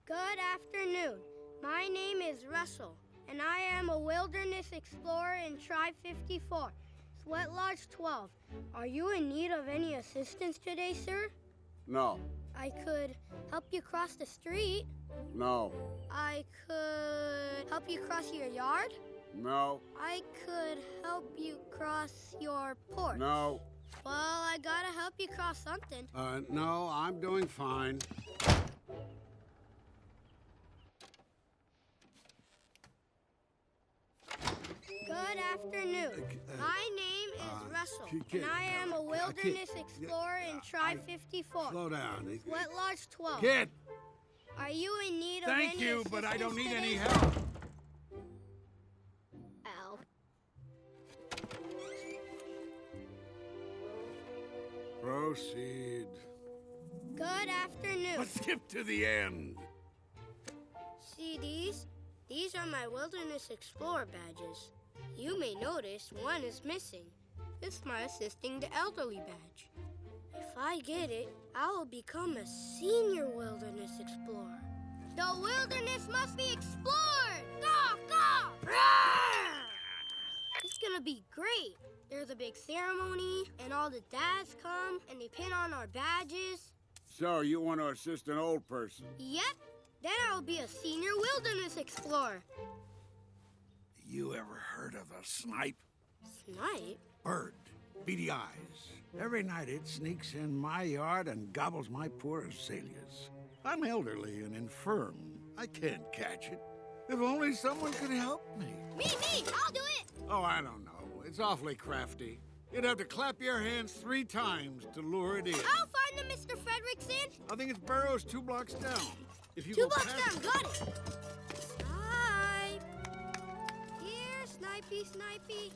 Good afternoon. My name is Russell, and I am a wilderness explorer in Tribe 54, Sweat Lodge 12. Are you in need of any assistance today, sir? No. I could help you cross the street. No. I could help you cross your yard. No. I could help you cross your porch. No. Well, I gotta help you cross something. No, I'm doing fine. Good afternoon. My name is Russell, and I am a wilderness explorer in Tribe 54. Slow down. Sweat Lodge 12. Kid! Are you in need of Thank any you, but I don't need assistance any today? help. Ow. Proceed. Good afternoon. Let's skip to the end. See these? These are my Wilderness Explorer badges. You may notice one is missing. It's my Assisting the Elderly badge. If I get it, I will become a senior Wilderness Explorer. The wilderness must be explored! Go, go! Roar! It's gonna be great. There's a big ceremony, and all the dads come, and they pin on our badges. So, you want to assist an old person? Yep. Then I'll be a senior wilderness explorer. You ever heard of a snipe? Snipe? Bird. Beady eyes. Every night it sneaks in my yard and gobbles my poor azaleas. I'm elderly and infirm. I can't catch it. If only someone could help me. Me! I'll do it! Oh, I don't know. It's awfully crafty. You'd have to clap your hands 3 times to lure it in. I'll find them, Mr. Fredrickson. I think its burrow's 2 blocks down. If you 2 go blocks past down, got it. Snipe. Here, Snipey, Snipey.